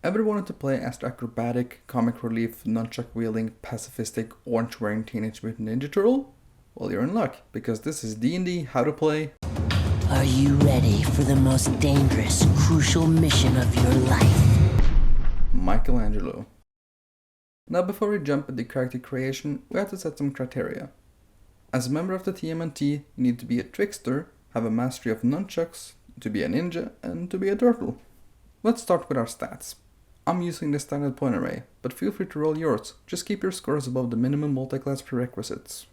Ever wanted to play as the acrobatic, comic relief, nunchuck-wielding, pacifistic, orange-wearing Teenage Mutant Ninja Turtle? Well, you're in luck, because this is D&D How to Play. Are you ready for the most dangerous, crucial mission of your life? Michelangelo. Now before we jump into character creation, we have to set some criteria. As a member of the TMNT, you need to be a trickster, have a mastery of nunchucks, to be a ninja, and to be a turtle. Let's start with our stats. I'm using the standard point array, but feel free to roll yours, just keep your scores above the minimum multi-class prerequisites.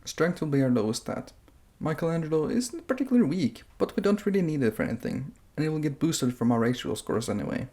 Strength will be our lowest stat. Michelangelo isn't particularly weak, but we don't really need it for anything, and it will get boosted from our racial scores anyway.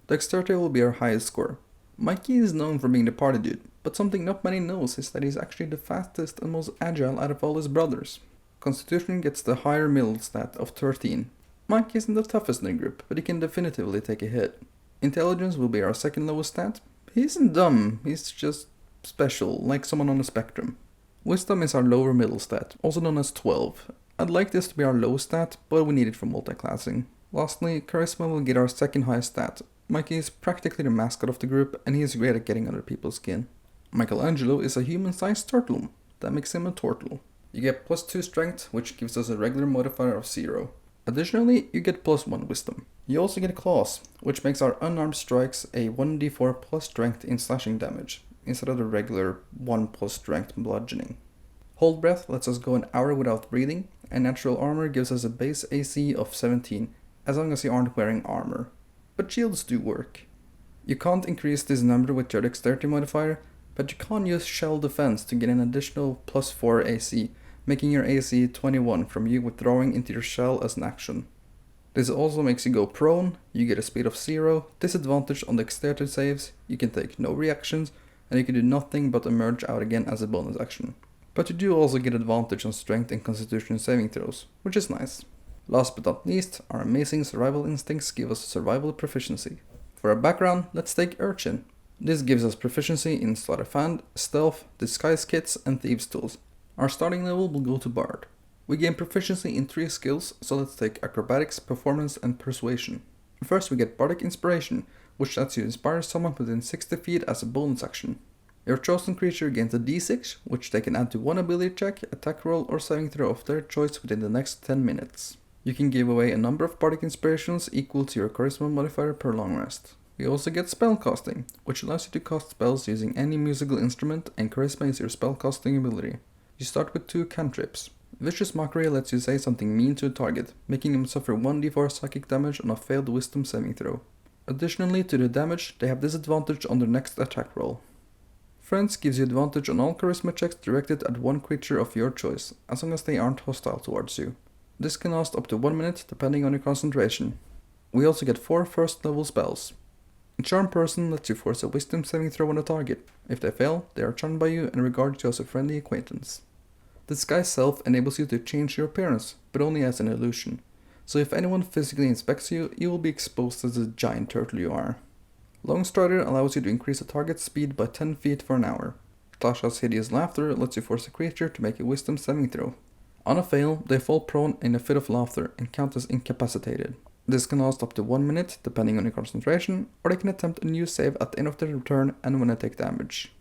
Dexterity will be our highest score. Mikey is known for being the party dude, but something not many knows is that he's actually the fastest and most agile out of all his brothers. Constitution gets the higher middle stat of 13. Mikey isn't the toughest in the group, but he can definitively take a hit. Intelligence will be our second lowest stat. He isn't dumb, he's just special, like someone on the spectrum. Wisdom is our lower middle stat, also known as 12. I'd like this to be our low stat, but we need it for multiclassing. Lastly, Charisma will get our second highest stat. Mikey is practically the mascot of the group, and he is great at getting under people's skin. Michelangelo is a human-sized turtle. That makes him a turtle. You get plus 2 strength, which gives us a regular modifier of 0. Additionally, you get plus 1 wisdom. You also get claws, which makes our unarmed strikes a 1d4 plus strength in slashing damage, instead of the regular 1 plus strength bludgeoning. Hold breath lets us go an hour without breathing, and natural armor gives us a base AC of 17, as long as you aren't wearing armor. But shields do work. You can't increase this number with your dexterity modifier, but you can use shell defense to get an additional plus 4 AC, making your AC 21 from you withdrawing into your shell as an action. This also makes you go prone, you get a speed of 0, disadvantage on dexterity saves, you can take no reactions, and you can do nothing but emerge out again as a bonus action. But you do also get advantage on strength and constitution saving throws, which is nice. Last but not least, our amazing survival instincts give us survival proficiency. For our background, let's take Urchin. This gives us proficiency in sleight of hand, stealth, disguise kits, and thieves tools. Our starting level will go to Bard. We gain proficiency in 3 skills, so let's take Acrobatics, Performance, and Persuasion. First we get Bardic Inspiration, which lets you inspire someone within 60 feet as a bonus action. Your chosen creature gains a d6, which they can add to one ability check, attack roll, or saving throw of their choice within the next 10 minutes. You can give away a number of Bardic Inspirations equal to your Charisma modifier per long rest. We also get Spellcasting, which allows you to cast spells using any musical instrument, and Charisma is your spellcasting ability. You start with 2 cantrips. Vicious Mockery lets you say something mean to a target, making him suffer 1d4 psychic damage on a failed wisdom saving throw. Additionally to the damage, they have disadvantage on their next attack roll. Friends gives you advantage on all charisma checks directed at one creature of your choice, as long as they aren't hostile towards you. This can last up to 1 minute depending on your concentration. We also get 4 first level spells. Charm Person lets you force a wisdom saving throw on a target. If they fail, they are charmed by you and regarded you as a friendly acquaintance. Disguise Self enables you to change your appearance, but only as an illusion. So if anyone physically inspects you, you will be exposed as the giant turtle you are. Longstrider allows you to increase a target's speed by 10 feet for an hour. Tasha's Hideous Laughter lets you force a creature to make a wisdom saving throw. On a fail, they fall prone in a fit of laughter and count as incapacitated. This can last up to 1 minute, depending on your concentration, or they can attempt a new save at the end of their turn and when they take damage.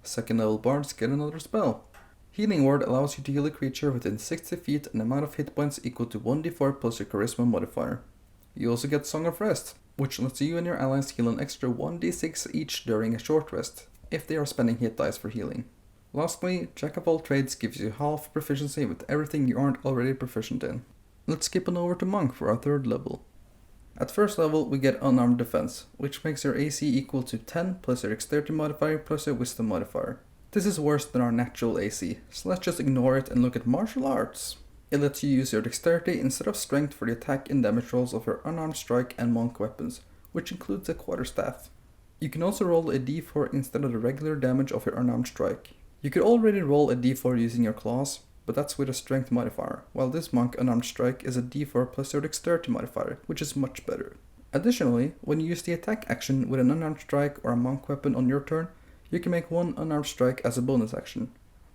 Second level bards get another spell. Healing Word allows you to heal a creature within 60 feet an amount of hit points equal to 1d4 plus your Charisma modifier. You also get Song of Rest, which lets you and your allies heal an extra 1d6 each during a short rest, if they are spending hit dice for healing. Lastly, Jack of all trades gives you half proficiency with everything you aren't already proficient in. Let's skip on over to Monk for our third level. At first level we get Unarmed Defense, which makes your AC equal to 10 plus your Dexterity modifier plus your Wisdom modifier. This is worse than our natural AC, so let's just ignore it and look at Martial Arts. It lets you use your Dexterity instead of Strength for the attack and damage rolls of your Unarmed Strike and Monk weapons, which includes a Quarterstaff. You can also roll a d4 instead of the regular damage of your Unarmed Strike. You could already roll a d4 using your claws, but that's with a Strength modifier, while this Monk Unarmed Strike is a d4 plus your Dexterity modifier, which is much better. Additionally, when you use the attack action with an Unarmed Strike or a Monk weapon on your turn, you can make one unarmed strike as a bonus action.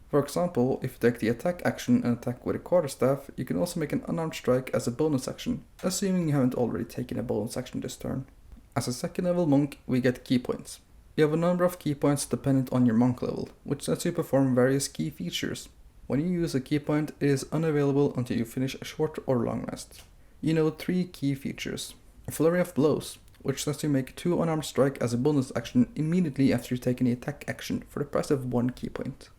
For example, if you take the attack action and attack with a quarterstaff, you can also make an unarmed strike as a bonus action, assuming you haven't already taken a bonus action this turn. As a second level monk, we get key points. You have a number of key points dependent on your monk level, which lets you perform various key features. When you use a key point, it is unavailable until you finish a short or long rest. You know 3 key features. A flurry of blows, which lets you make 2 unarmed strike as a bonus action immediately after you take any attack action for the price of 1 key point.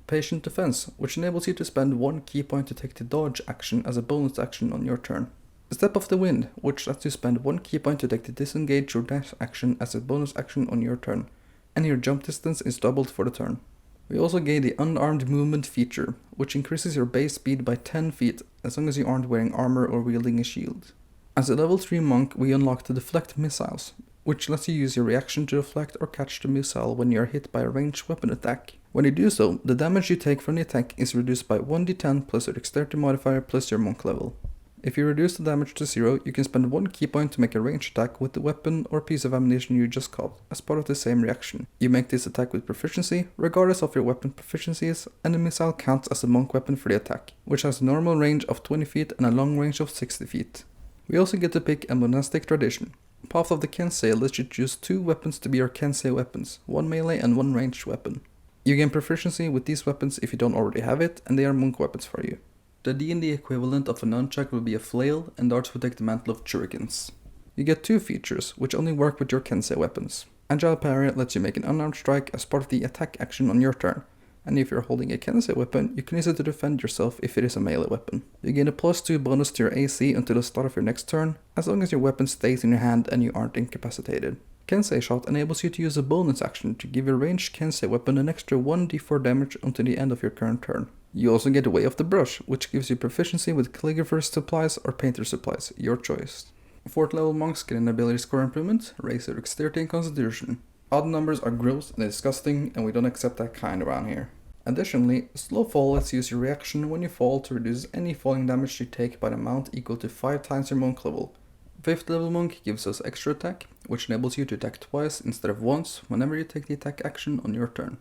Patient defense, which enables you to spend 1 key point to take the dodge action as a bonus action on your turn. The step of the wind, which lets you spend 1 key point to take the disengage or dash action as a bonus action on your turn, and your jump distance is doubled for the turn. We also gain the unarmed movement feature, which increases your base speed by 10 feet as long as you aren't wearing armor or wielding a shield. As a level 3 monk, we unlock the deflect missiles, which lets you use your reaction to deflect or catch the missile when you are hit by a ranged weapon attack. When you do so, the damage you take from the attack is reduced by 1d10 plus your dexterity modifier plus your monk level. If you reduce the damage to 0, you can spend 1 key point to make a ranged attack with the weapon or piece of ammunition you just caught, as part of the same reaction. You make this attack with proficiency, regardless of your weapon proficiencies, and the missile counts as a monk weapon for the attack, which has a normal range of 20 feet and a long range of 60 feet. We also get to pick a monastic tradition. Path of the Kensei lets you choose 2 weapons to be your Kensei weapons, 1 melee and 1 ranged weapon. You gain proficiency with these weapons if you don't already have it, and they are monk weapons for you. The D&D equivalent of a nunchuck will be a flail, and darts will take the mantle of shurikens. You get 2 features, which only work with your Kensei weapons. Agile parry lets you make an unarmed strike as part of the attack action on your turn, and if you're holding a Kensei weapon, you can use it to defend yourself if it is a melee weapon. You gain a +2 bonus to your AC until the start of your next turn, as long as your weapon stays in your hand and you aren't incapacitated. Kensei Shot enables you to use a bonus action to give your ranged Kensei weapon an extra 1d4 damage until the end of your current turn. You also get Way of the Brush, which gives you proficiency with calligrapher's supplies or painter supplies, your choice. 4th level monks get an ability score improvement, raise their dexterity and constitution. Odd numbers are gross and disgusting, and we don't accept that kind around here. Additionally, Slow Fall lets you use your reaction when you fall to reduce any falling damage you take by an amount equal to 5 times your monk level. 5th level monk gives us extra attack, which enables you to attack twice instead of once whenever you take the attack action on your turn.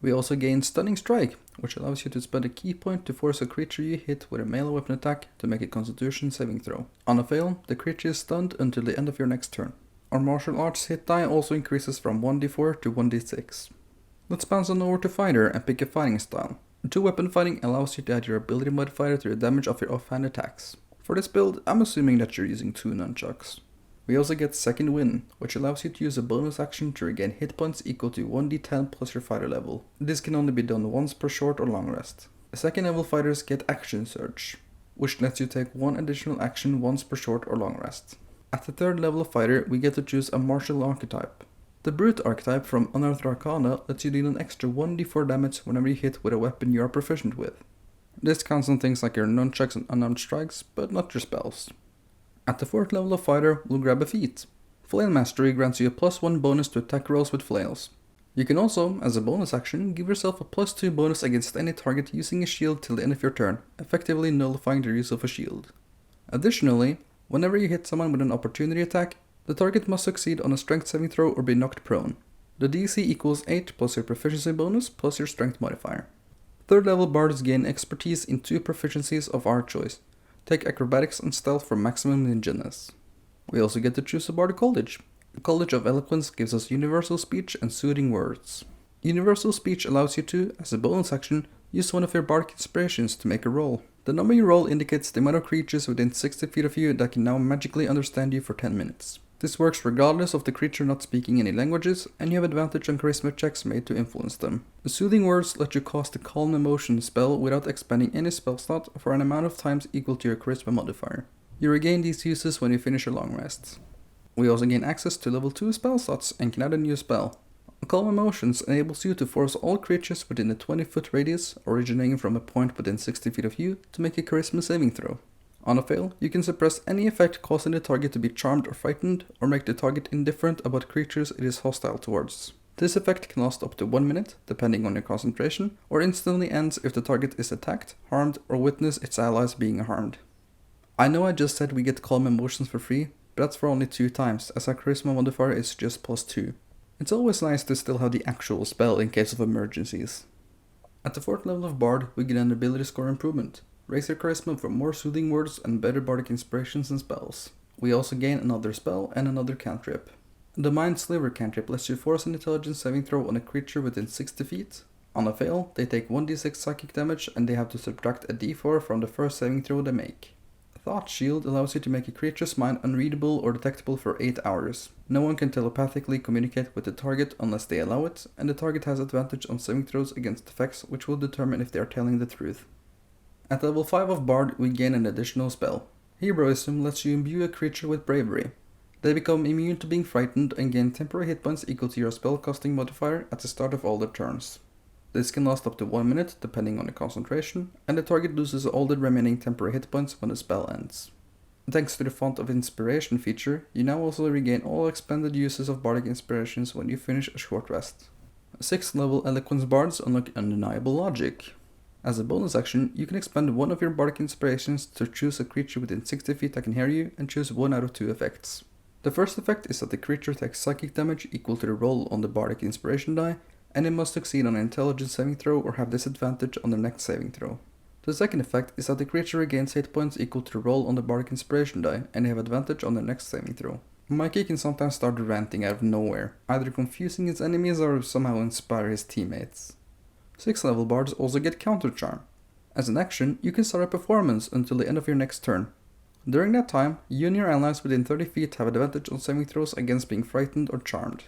We also gain Stunning Strike, which allows you to spend a key point to force a creature you hit with a melee weapon attack to make a constitution saving throw. On a fail, the creature is stunned until the end of your next turn. Our martial arts hit die also increases from 1d4 to 1d6. Let's bounce on over to Fighter and pick a fighting style. 2-weapon fighting allows you to add your ability modifier to the damage of your offhand attacks. For this build, I'm assuming that you're using 2 nunchucks. We also get Second Wind, which allows you to use a bonus action to regain hit points equal to 1d10 plus your fighter level. This can only be done once per short or long rest. The 2nd level fighters get Action Surge, which lets you take 1 additional action once per short or long rest. At the 3rd level of fighter, we get to choose a martial archetype. The Brute archetype from Unearthed Arcana lets you deal an extra 1d4 damage whenever you hit with a weapon you are proficient with. This counts on things like your nunchucks and unarmed strikes, but not your spells. At the 4th level of fighter, we'll grab a feat. Flail Mastery grants you a +1 bonus to attack rolls with flails. You can also, as a bonus action, give yourself a +2 bonus against any target using a shield till the end of your turn, effectively nullifying the use of a shield. Additionally, whenever you hit someone with an opportunity attack, the target must succeed on a strength saving throw or be knocked prone. The DC equals 8 plus your proficiency bonus plus your strength modifier. 3rd level bards gain expertise in 2 proficiencies of our choice. Take acrobatics and stealth for maximum ninjaness. We also get to choose a bard college. The College of Eloquence gives us universal speech and soothing words. Universal speech allows you to, as a bonus action, use one of your bardic inspirations to make a roll. The number you roll indicates the amount of creatures within 60 feet of you that can now magically understand you for 10 minutes. This works regardless of the creature not speaking any languages, and you have advantage on charisma checks made to influence them. The soothing words let you cast a calm emotion spell without expending any spell slot for an amount of times equal to your charisma modifier. You regain these uses when you finish a long rest. We also gain access to level 2 spell slots and can add a new spell. Calm Emotions enables you to force all creatures within a 20-foot radius, originating from a point within 60 feet of you, to make a charisma saving throw. On a fail, you can suppress any effect causing the target to be charmed or frightened, or make the target indifferent about creatures it is hostile towards. This effect can last up to 1 minute, depending on your concentration, or instantly ends if the target is attacked, harmed, or witness its allies being harmed. I know I just said we get Calm Emotions for free, but that's for only 2 times, as our charisma modifier is just +2. It's always nice to still have the actual spell in case of emergencies. At the 4th level of Bard, we get an ability score improvement. Raise your charisma for more soothing words and better bardic inspirations and spells. We also gain another spell and another cantrip. The Mind Sliver cantrip lets you force an intelligence saving throw on a creature within 60 feet. On a fail, they take 1d6 psychic damage and they have to subtract a d4 from the first saving throw they make. Thought Shield allows you to make a creature's mind unreadable or detectable for 8 hours. No one can telepathically communicate with the target unless they allow it, and the target has advantage on saving throws against effects which will determine if they are telling the truth. At level 5 of Bard, we gain an additional spell. Heroism lets you imbue a creature with bravery. They become immune to being frightened and gain temporary hit points equal to your spellcasting modifier at the start of all their turns. This can last up to 1 minute, depending on the concentration, and the target loses all the remaining temporary hit points when the spell ends. Thanks to the Font of Inspiration feature, you now also regain all expended uses of Bardic Inspirations when you finish a short rest. 6th level Eloquence Bards unlock Undeniable Logic. As a bonus action, you can expend one of your Bardic Inspirations to choose a creature within 60 feet that can hear you and choose one out of 2 effects. The first effect is that the creature takes psychic damage equal to the roll on the Bardic Inspiration die, and it must succeed on an intelligence saving throw or have disadvantage on the next saving throw. The second effect is that the creature regains hit points equal to the roll on the Bardic Inspiration die, and they have advantage on their next saving throw. Mikey can sometimes start ranting out of nowhere, either confusing his enemies or somehow inspire his teammates. 6th level bards also get Counter Charm. As an action, you can start a performance until the end of your next turn. During that time, you and your allies within 30 feet have advantage on saving throws against being frightened or charmed.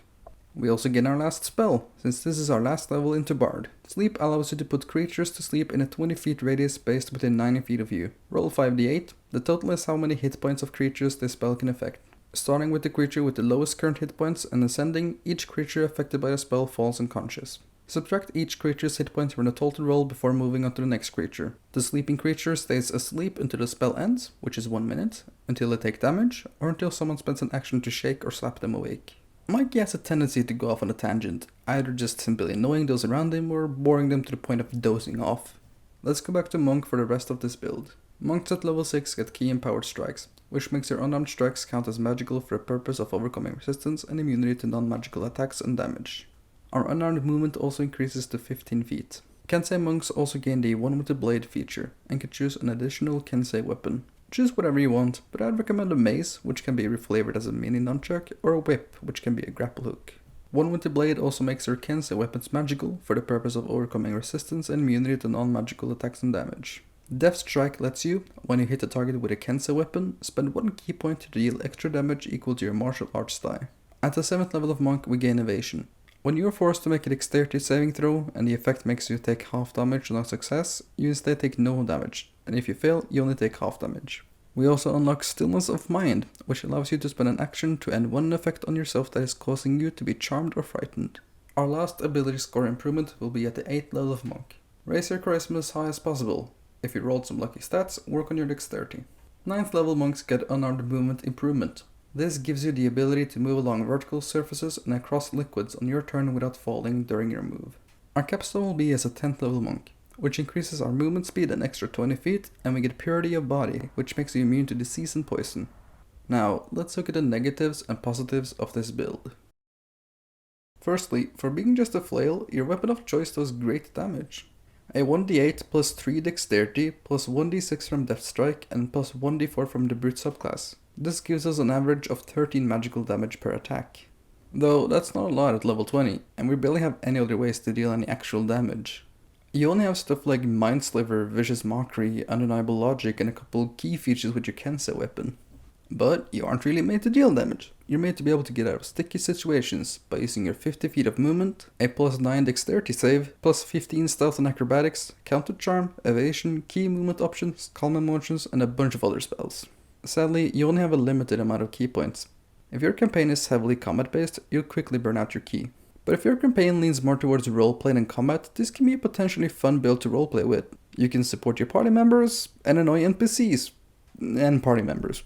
We also get our last spell, since this is our last level into Bard. Sleep allows you to put creatures to sleep in a 20 feet radius based within 90 feet of you. Roll 5d8, the total is how many hit points of creatures this spell can affect. Starting with the creature with the lowest current hit points and ascending, each creature affected by the spell falls unconscious. Subtract each creature's hit points from the total roll before moving on to the next creature. The sleeping creature stays asleep until the spell ends, which is 1 minute, until they take damage, or until someone spends an action to shake or slap them awake. Mikey has a tendency to go off on a tangent, either just simply annoying those around him or boring them to the point of dozing off. Let's go back to Monk for the rest of this build. Monks at level 6 get Key Empowered Strikes, which makes your unarmed strikes count as magical for the purpose of overcoming resistance and immunity to non-magical attacks and damage. Our unarmed movement also increases to 15 feet. Kensei monks also gain the One with the Blade feature, and can choose an additional Kensei weapon. Choose whatever you want, but I'd recommend a mace, which can be reflavored as a mini nunchuck, or a whip, which can be a grapple hook. One with the Blade also makes your Kensei weapons magical, for the purpose of overcoming resistance and immunity to non-magical attacks and damage. Death Strike lets you, when you hit a target with a Kensei weapon, spend 1 key point to deal extra damage equal to your martial arts die. At the 7th level of Monk we gain Evasion. When you are forced to make a dexterity saving throw, and the effect makes you take half damage on a success, you instead take no damage, and if you fail, you only take half damage. We also unlock Stillness of Mind, which allows you to spend an action to end one effect on yourself that is causing you to be charmed or frightened. Our last ability score improvement will be at the 8th level of Monk. Raise your charisma as high as possible. If you rolled some lucky stats, work on your dexterity. 9th level monks get Unarmed Movement Improvement. This gives you the ability to move along vertical surfaces and across liquids on your turn without falling during your move. Our capstone will be as a 10th level monk, which increases our movement speed an extra 20 feet, and we get Purity of Body, which makes you immune to disease and poison. Now, let's look at the negatives and positives of this build. Firstly, for being just a flail, your weapon of choice does great damage. A 1d8 plus 3 dexterity plus 1d6 from Death Strike and plus 1d4 from the Brute subclass. This gives us an average of 13 magical damage per attack. Though that's not a lot at level 20, and we barely have any other ways to deal any actual damage. You only have stuff like Mind Sliver, Vicious Mockery, Undeniable Logic, and a couple key features with your Kensei weapon. But you aren't really made to deal damage. You're made to be able to get out of sticky situations by using your 50 feet of movement, a plus 9 dexterity save, plus 15 stealth and acrobatics, counter charm, evasion, key movement options, calm emotions, and a bunch of other spells. Sadly, you only have a limited amount of key points. If your campaign is heavily combat based, you'll quickly burn out your key. But if your campaign leans more towards roleplay than combat, this can be a potentially fun build to roleplay with. You can support your party members, and annoy NPCs, and party members.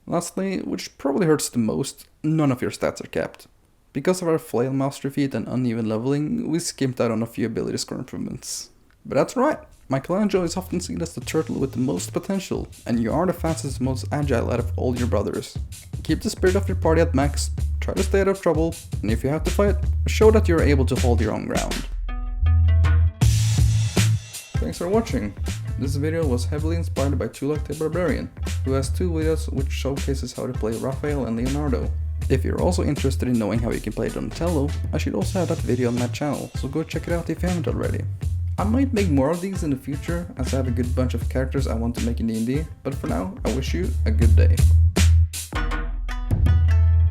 Lastly, which probably hurts the most, none of your stats are capped. Because of our flail master feat and uneven leveling, we skimped out on a few ability score improvements. But that's right, Michelangelo is often seen as the turtle with the most potential, and you are the fastest and most agile out of all your brothers. Keep the spirit of your party at max, try to stay out of trouble, and if you have to fight, show that you are able to hold your own ground. Thanks for watching. This video was heavily inspired by Tulak the Barbarian, who has 2 videos which showcases how to play Raphael and Leonardo. If you're also interested in knowing how you can play Donatello, I should also have that video on my channel, so go check it out if you haven't already. I might make more of these in the future, as I have a good bunch of characters I want to make in D&D, but for now, I wish you a good day.